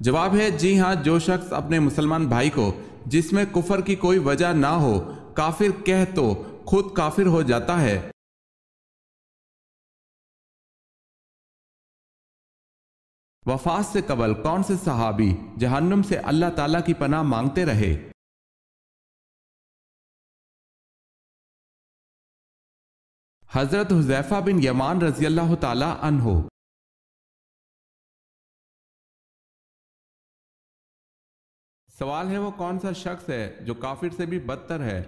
جواب ہے جی ہاں، جو شخص اپنے مسلمان بھائی کو جس میں کفر کی کوئی وجہ نہ ہو کافر کہہ تو خود کافر ہو جاتا ہے۔ وفات سے قبل کون سے صحابی جہنم سے اللہ تعالیٰ کی پناہ مانگتے رہے؟ حضرت حذیفہ بن یمان رضی اللہ تعالیٰ عنہ۔ سوال ہے وہ کون سا شخص ہے جو کافر سے بھی بدتر ہے؟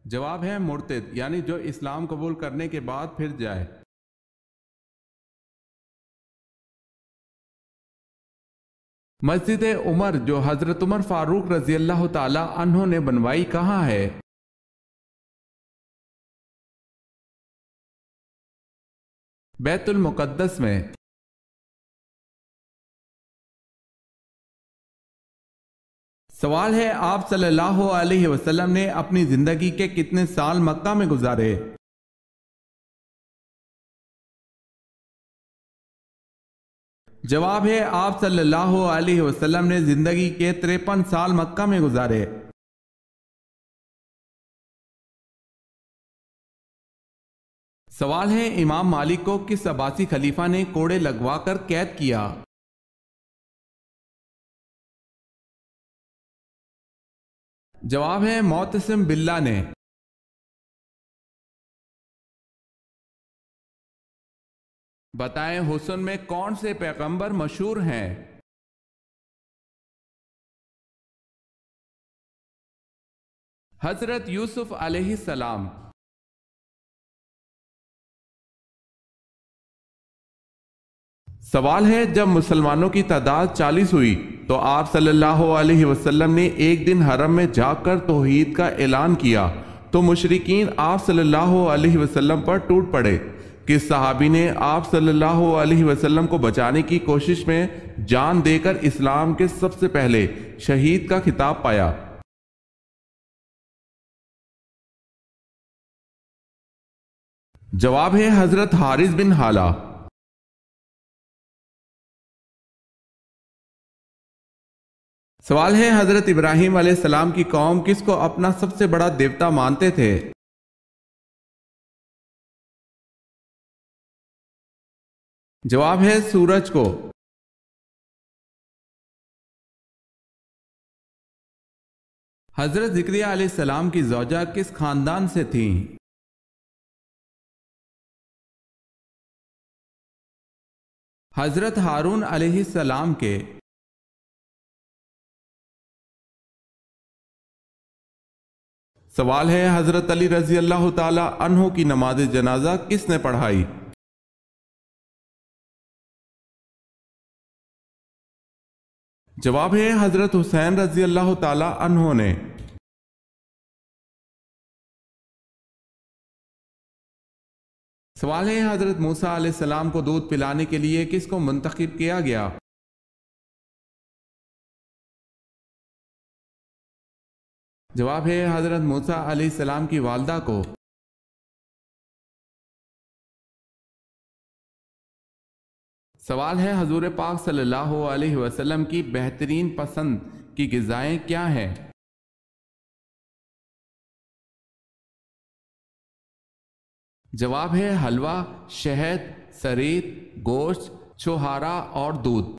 جواب ہے مرتد، یعنی جو اسلام قبول کرنے کے بعد پھر جائے۔ مسجد عمر جو حضرت عمر فاروق رضی اللہ تعالی عنہ نے بنوائی کہاں ہے؟ بیت المقدس میں۔ سوال ہے آپ صلی اللہ علیہ وسلم نے اپنی زندگی کے کتنے سال مکہ میں گزارے؟ جواب ہے آپ صلی اللہ علیہ وسلم نے زندگی کے 53 سال مکہ میں گزارے۔ سوال ہے امام مالک کو کس عباسی خلیفہ نے کوڑے لگوا کر قید کیا؟ جواب ہے معتصم باللہ نے۔ بتائیں حسن میں کون سے پیغمبر مشہور ہیں؟ حضرت یوسف علیہ السلام۔ سوال ہے جب مسلمانوں کی تعداد 40 ہوئی تو آپ صلی اللہ علیہ وسلم نے ایک دن حرم میں جا کر توحید کا اعلان کیا تو مشرکین آپ صلی اللہ علیہ وسلم پر ٹوٹ پڑے۔ کس صحابی نے آپ صلی اللہ علیہ وسلم کو بچانے کی کوشش میں جان دے کر اسلام کے سب سے پہلے شہید کا خطاب پایا؟ جواب ہے حضرت حارث بن حالہ۔ سوال ہے حضرت ابراہیم علیہ السلام کی قوم کس کو اپنا سب سے بڑا دیوتا مانتے تھے؟ جواب ہے سورج کو۔ حضرت زکریا علیہ السلام کی زوجہ کس خاندان سے تھیں؟ حضرت ہارون علیہ السلام کے۔ سوال ہے حضرت علی رضی اللہ تعالی عنہ کی نماز جنازہ کس نے پڑھائی؟ جواب ہے حضرت حسین رضی اللہ تعالی عنہ نے۔ سوال ہے حضرت موسیٰ علیہ السلام کو دودھ پلانے کے لیے کس کو منتخب کیا گیا؟ جواب ہے حضرت موسیٰ علیہ السلام کی والدہ کو۔ سوال ہے حضور پاک صلی اللہ علیہ وسلم کی بہترین پسند کی غذائیں کیا ہیں؟ جواب ہے حلوہ، شہد، سرید، گوشت، چھوہارا اور دودھ۔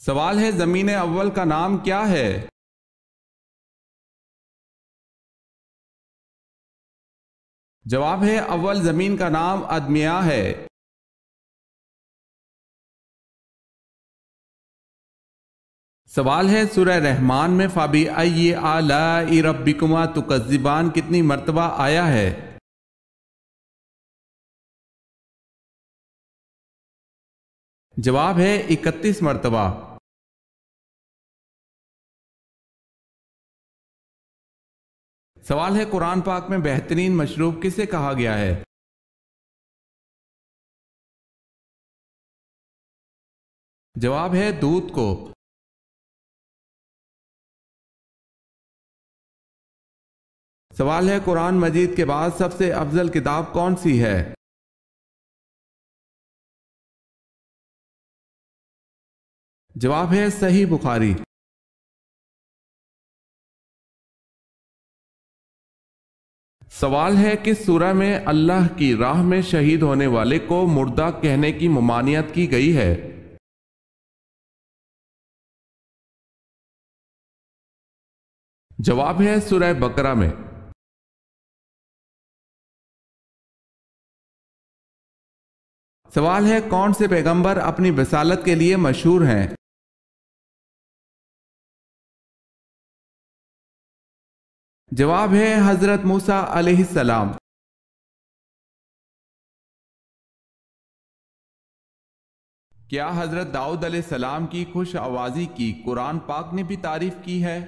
سوال ہے زمین اول کا نام کیا ہے؟ جواب ہے اول زمین کا نام ادمیہ ہے۔ سوال ہے سورہ رحمان میں فَبِأَيِّ آلَاءِ رَبِّكُمَا تُكَذِّبَانِ کتنی مرتبہ آیا ہے؟ جواب ہے 31 مرتبہ۔ سوال ہے قرآن پاک میں بہترین مشروب کسے کہا گیا ہے؟ جواب ہے دودھ کو۔ سوال ہے قرآن مجید کے بعد سب سے افضل کتاب کون سی ہے؟ جواب ہے صحیح بخاری۔ سوال ہے کس سورہ میں اللہ کی راہ میں شہید ہونے والے کو مردہ کہنے کی ممانعت کی گئی ہے؟ جواب ہے سورہ بقرہ میں۔ سوال ہے کون سے پیغمبر اپنی رسالت کے لیے مشہور ہیں؟ جواب ہے حضرت موسیٰ علیہ السلام۔ کیا حضرت داؤد علیہ السلام کی خوش آوازی کی قرآن پاک نے بھی تعریف کی ہے؟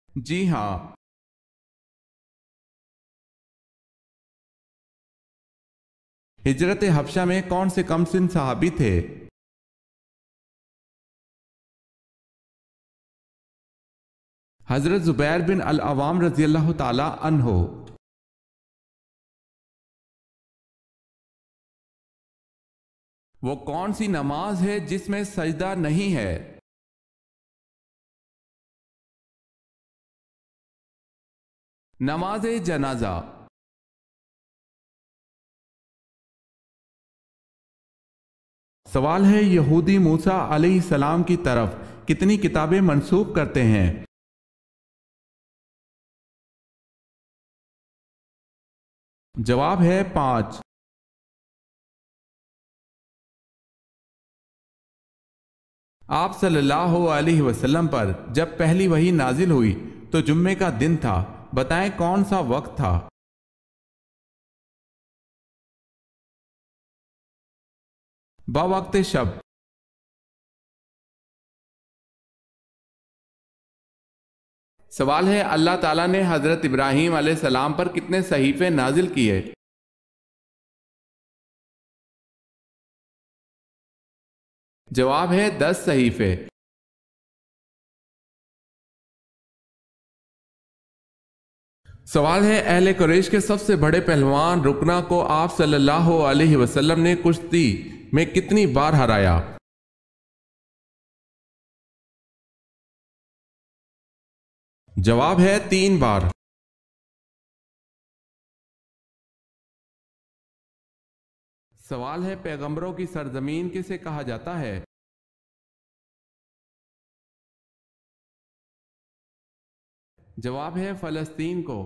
جی ہاں۔ ہجرت حبشہ میں کون سے کم سن صحابی تھے؟ حضرت زبیر بن العوام رضی اللہ تعالی عنہ۔ وہ کون سی نماز ہے جس میں سجدہ نہیں ہے؟ نماز جنازہ۔ سوال ہے یہودی موسیٰ علیہ السلام کی طرف کتنی کتابیں منسوب کرتے ہیں؟ جواب ہے 5۔ آپ صلی اللہ علیہ وسلم پر جب پہلی وحی نازل ہوئی تو جمعے کا دن تھا، بتائیں کون سا وقت تھا؟ بوقت شب۔ سوال ہے اللہ تعالیٰ نے حضرت ابراہیم علیہ السلام پر کتنے صحیفے نازل کیے؟ جواب ہے 10 صحیفے۔ سوال ہے اہل قریش کے سب سے بڑے پہلوان رکنا کو آپ صلی اللہ علیہ وسلم نے کشتی میں کتنی بار ہرایا؟ جواب ہے 3 بار۔ سوال ہے پیغمبروں کی سرزمین کسے کہا جاتا ہے؟ جواب ہے فلسطین کو۔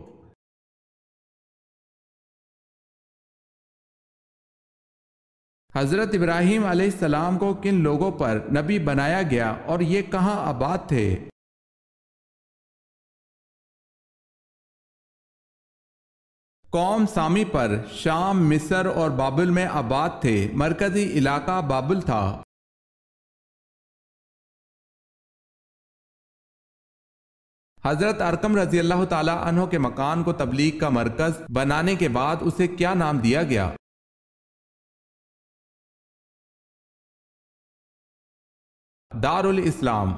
حضرت ابراہیم علیہ السلام کو کن لوگوں پر نبی بنایا گیا اور یہ کہاں آباد تھے؟ قوم سامی پر شام، مصر اور بابل میں آباد تھے، مرکزی علاقہ بابل تھا۔ حضرت ارقم رضی اللہ تعالی عنہ کے مکان کو تبلیغ کا مرکز بنانے کے بعد اسے کیا نام دیا گیا؟ دار الاسلام۔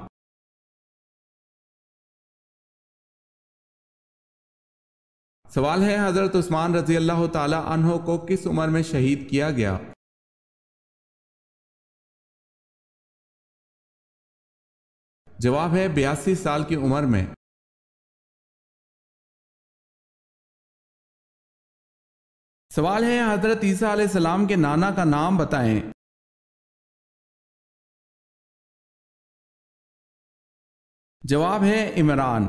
سوال ہے حضرت عثمان رضی اللہ تعالی عنہ کو کس عمر میں شہید کیا گیا؟ جواب ہے 82 سال کی عمر میں۔ سوال ہے حضرت عیسیٰ علیہ السلام کے نانا کا نام بتائیں۔ جواب ہے عمران۔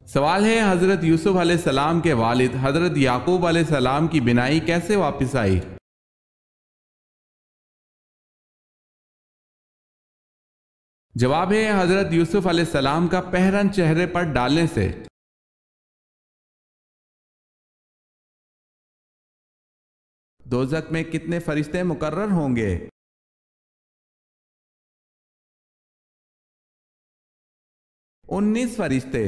سوال ہے حضرت یوسف علیہ السلام کے والد حضرت یعقوب علیہ السلام کی بینائی کیسے واپس آئی؟ جواب ہے حضرت یوسف علیہ السلام کا پہرن چہرے پر ڈالنے سے۔ دوزخ میں کتنے فرشتے مقرر ہوں گے؟ 19 فرشتے۔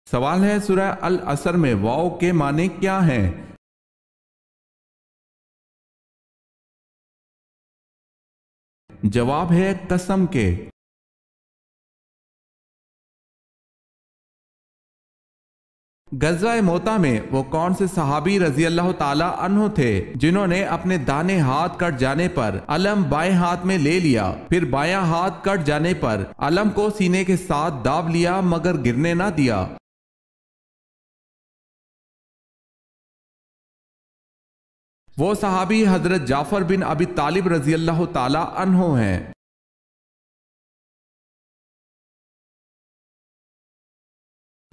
سوال ہے سورہ العصر میں واو کے معنی کیا ہیں؟ جواب ہے قسم کے۔ غزوہ موتا میں وہ کون سے صحابی رضی اللہ تعالی عنہ تھے جنہوں نے اپنے دانے ہاتھ کٹ جانے پر علم بائیں ہاتھ میں لے لیا، پھر بایاں ہاتھ کٹ جانے پر علم کو سینے کے ساتھ داب لیا مگر گرنے نہ دیا؟ وہ صحابی حضرت جعفر بن ابی طالب رضی اللہ تعالی عنہ ہیں۔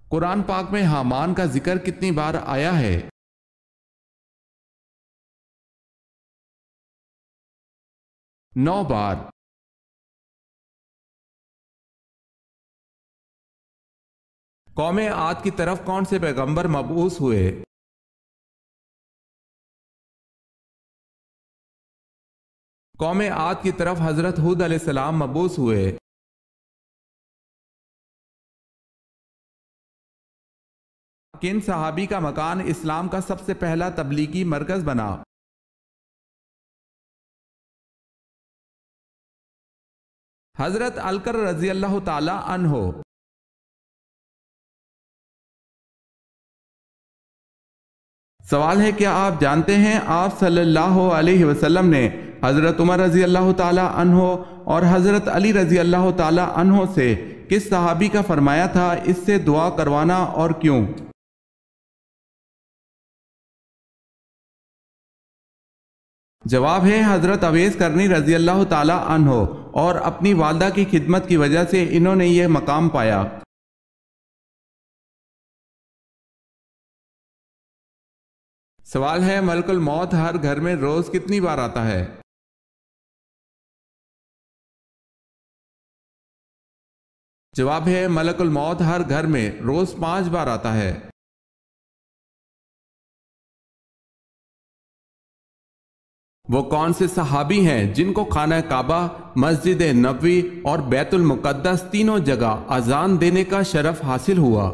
قرآن پاک میں حامان کا ذکر کتنی بار آیا ہے؟ 9 بار۔ قوم عاد کی طرف کون سے پیغمبر مبعوث ہوئے؟ قوم عاد کی طرف حضرت ہود علیہ السلام مبعوث ہوئے۔ کن صحابی کا مکان اسلام کا سب سے پہلا تبلیغی مرکز بنا؟ حضرت الکر رضی اللہ تعالی عنہ۔ سوال ہے کیا آپ جانتے ہیں آپ صلی اللہ علیہ وسلم نے حضرت عمر رضی اللہ تعالی عنہ اور حضرت علی رضی اللہ تعالی عنہ سے کس صحابی کا فرمایا تھا اس سے دعا کروانا اور کیوں؟ جواب ہے حضرت اویس کرنی رضی اللہ تعالی عنہ، اور اپنی والدہ کی خدمت کی وجہ سے انہوں نے یہ مقام پایا۔ سوال ہے ملک الموت ہر گھر میں روز کتنی بار آتا ہے؟ جواب ہے ملک الموت ہر گھر میں روز 5 بار آتا ہے۔ وہ کون سے صحابی ہیں جن کو خانہ کعبہ، مسجد نبوی اور بیت المقدس تینوں جگہ اذان دینے کا شرف حاصل ہوا؟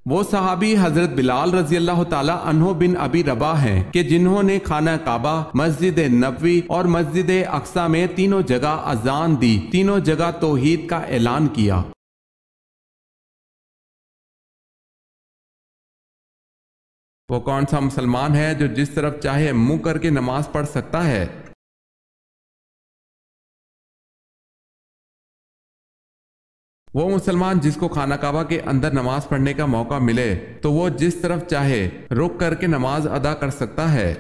وہ صحابی حضرت بلال رضی اللہ تعالی عنہ بن ابی رباح ہیں کہ جنہوں نے خانہ کعبہ، مسجد نبوی اور مسجد اقصی میں تینوں جگہ اذان دی، تینوں جگہ توحید کا اعلان کیا۔ وہ کون سا مسلمان ہے جو جس طرف چاہے منہ کر کے نماز پڑھ سکتا ہے؟ وہ مسلمان جس کو خانہ کعبہ کے اندر نماز پڑھنے کا موقع ملے تو وہ جس طرف چاہے رک کر کے نماز ادا کر سکتا ہے۔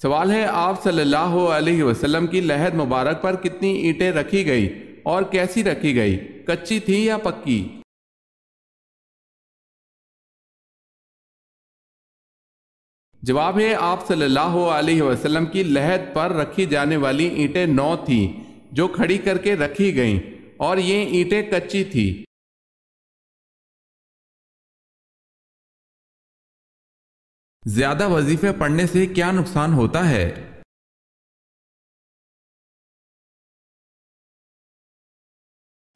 سوال ہے آپ صلی اللہ علیہ وسلم کی لحد مبارک پر کتنی اینٹیں رکھی گئی اور کیسی رکھی گئی؟ کچی تھی یا پکی؟ جواب ہے آپ صلی اللہ علیہ وسلم کی لحد پر رکھی جانے والی اینٹیں 9 تھیں جو کھڑی کر کے رکھی گئیں، اور یہ اینٹیں کچی تھی۔ زیادہ وظیفے پڑھنے سے کیا نقصان ہوتا ہے؟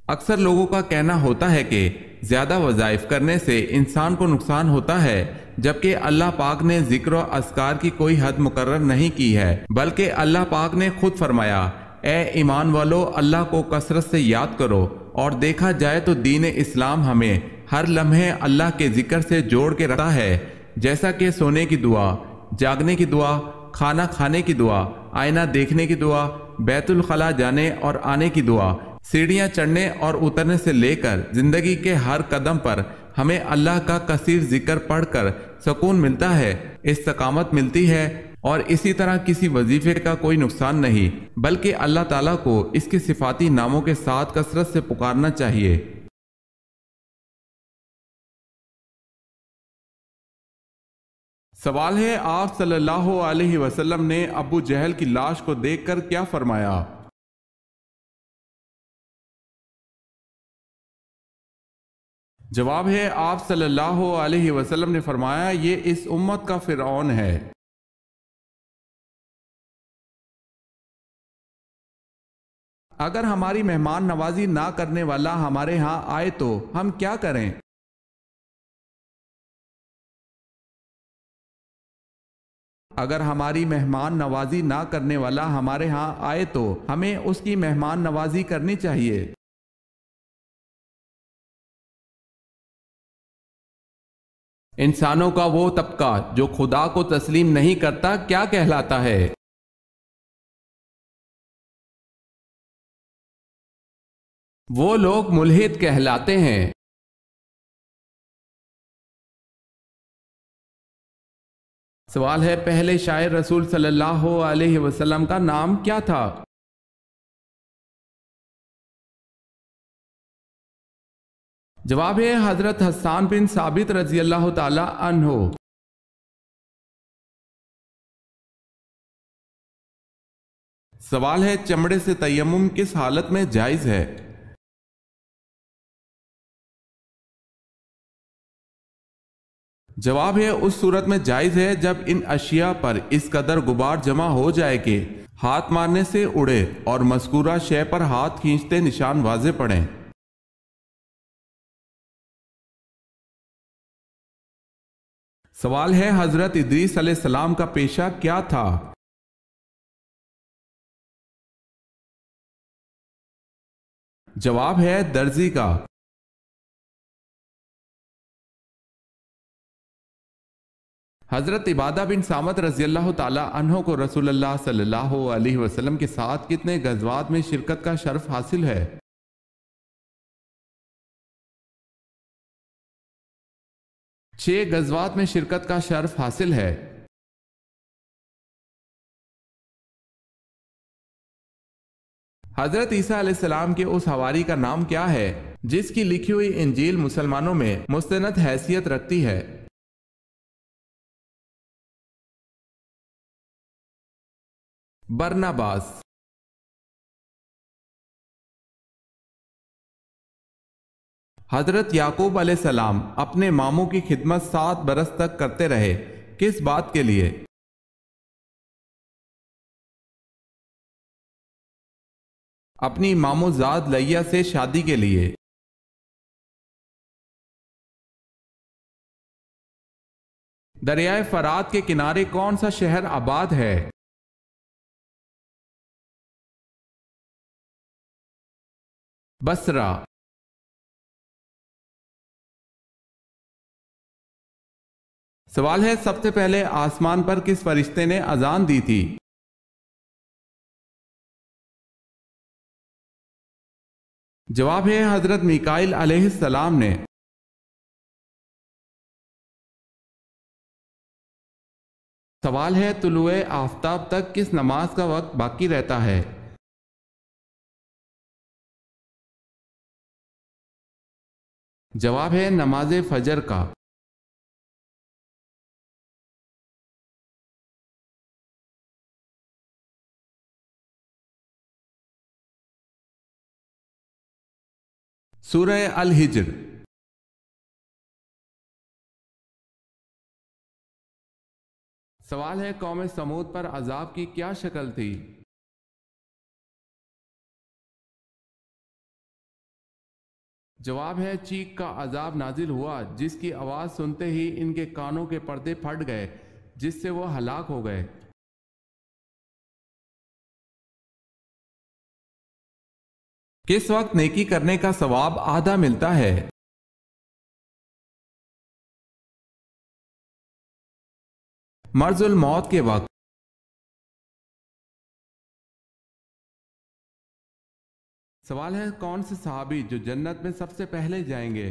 اکثر لوگوں کا کہنا ہوتا ہے کہ زیادہ وظائف کرنے سے انسان کو نقصان ہوتا ہے، جبکہ اللہ پاک نے ذکر و اذکار کی کوئی حد مقرر نہیں کی ہے، بلکہ اللہ پاک نے خود فرمایا، اے ایمان والو اللہ کو کثرت سے یاد کرو۔ اور دیکھا جائے تو دین اسلام ہمیں ہر لمحے اللہ کے ذکر سے جوڑ کے رکھتا ہے، جیسا کہ سونے کی دعا، جاگنے کی دعا، کھانا کھانے کی دعا، آئینہ دیکھنے کی دعا، بیت الخلاء جانے اور آنے کی دعا، سیڑھیاں چڑھنے اور اترنے سے لے کر زندگی کے ہر قدم پر ہمیں اللہ کا کثیر ذکر پڑھ کر سکون ملتا ہے، استقامت ملتی ہے، اور اسی طرح کسی وظیفے کا کوئی نقصان نہیں، بلکہ اللہ تعالیٰ کو اس کے صفاتی ناموں کے ساتھ کثرت سے پکارنا چاہیے۔ سوال ہے آپ صلی اللہ علیہ وسلم نے ابو جہل کی لاش کو دیکھ کر کیا فرمایا؟ جواب ہے آپ صلی اللہ علیہ وسلم نے فرمایا، یہ اس امت کا فرعون ہے۔ اگر ہماری مہمان نوازی نہ کرنے والا ہمارے ہاں آئے تو ہم کیا کریں؟ اگر ہماری مہمان نوازی نہ کرنے والا ہمارے ہاں آئے تو ہمیں اس کی مہمان نوازی کرنی چاہیے۔ انسانوں کا وہ طبقہ جو خدا کو تسلیم نہیں کرتا کیا کہلاتا ہے؟ وہ لوگ ملحد کہلاتے ہیں۔ سوال ہے، پہلے شاعر رسول صلی اللہ علیہ وسلم کا نام کیا تھا؟ جواب ہے حضرت حسان بن ثابت رضی اللہ تعالی عنہ۔ سوال ہے، چمڑے سے تیمم کس حالت میں جائز ہے؟ جواب ہے، اس صورت میں جائز ہے جب ان اشیاء پر اس قدر غبار جمع ہو جائے کہ ہاتھ مارنے سے اڑے اور مذکورہ شے پر ہاتھ کھینچتے نشان واضح پڑیں۔ سوال ہے، حضرت ادریس علیہ السلام کا پیشہ کیا تھا؟ جواب ہے درزی کا۔ حضرت عبادہ بن صامت رضی اللہ تعالی عنہ کو رسول اللہ صلی اللہ علیہ وسلم کے ساتھ کتنے غزوات میں شرکت کا شرف حاصل ہے؟ 6 غزوات میں شرکت کا شرف حاصل ہے۔ حضرت عیسیٰ علیہ السلام کے اس حواری کا نام کیا ہے جس کی لکھی ہوئی انجیل مسلمانوں میں مستند حیثیت رکھتی ہے؟ برناباس۔ حضرت یعقوب علیہ السلام اپنے ماموں کی خدمت 7 برس تک کرتے رہے، کس بات کے لیے؟ اپنی ماموں زاد لیہ سے شادی کے لیے۔ دریائے فرات کے کنارے کون سا شہر آباد ہے؟ بصرہ۔ سوال ہے، سب سے پہلے آسمان پر کس فرشتے نے اذان دی تھی؟ جواب ہے حضرت میکائیل علیہ السلام نے۔ سوال ہے، طلوع آفتاب تک کس نماز کا وقت باقی رہتا ہے؟ جواب ہے نماز فجر کا۔ سورہ الحجر۔ سوال ہے، قوم سمود پر عذاب کی کیا شکل تھی؟ جواب ہے چیخ کا عذاب نازل ہوا جس کی آواز سنتے ہی ان کے کانوں کے پردے پھٹ گئے جس سے وہ ہلاک ہو گئے۔ کس وقت نیکی کرنے کا ثواب آدھا ملتا ہے؟ مرض الموت کے وقت۔ سوال ہے، کون سے صحابی جو جنت میں سب سے پہلے جائیں گے؟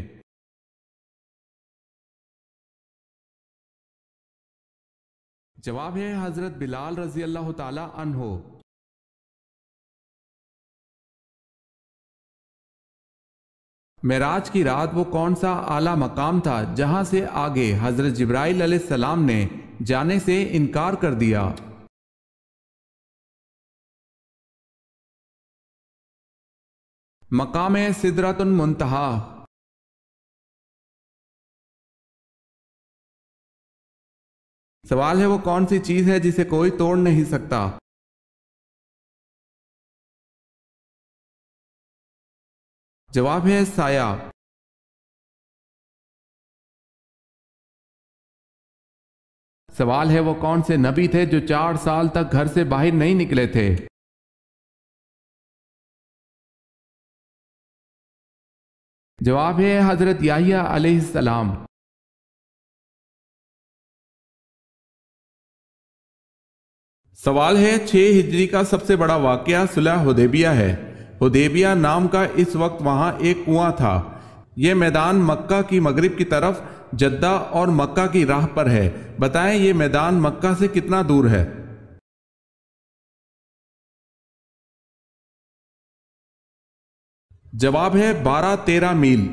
جواب ہے حضرت بلال رضی اللہ تعالی عنہ۔ معراج کی رات وہ کون سا اعلیٰ مقام تھا جہاں سے آگے حضرت جبرائیل علیہ السلام نے جانے سے انکار کر دیا؟ مقام سدرۃ المنتہا۔ سوال ہے، وہ کون سی چیز ہے جسے کوئی توڑ نہیں سکتا؟ جواب ہے سایہ۔ سوال ہے وہ کون سے نبی تھے جو 4 سال تک گھر سے باہر نہیں نکلے تھے؟ جواب ہے حضرت یحییٰ علیہ السلام۔ سوال ہے 6 ہجری کا سب سے بڑا واقعہ صلح حدیبیہ ہے۔ حدیبیہ نام کا اس وقت وہاں ایک کنواں تھا۔ یہ میدان مکہ کی مغرب کی طرف جدہ اور مکہ کی راہ پر ہے۔ بتائیں یہ میدان مکہ سے کتنا دور ہے؟ جواب ہے 12-13 میل۔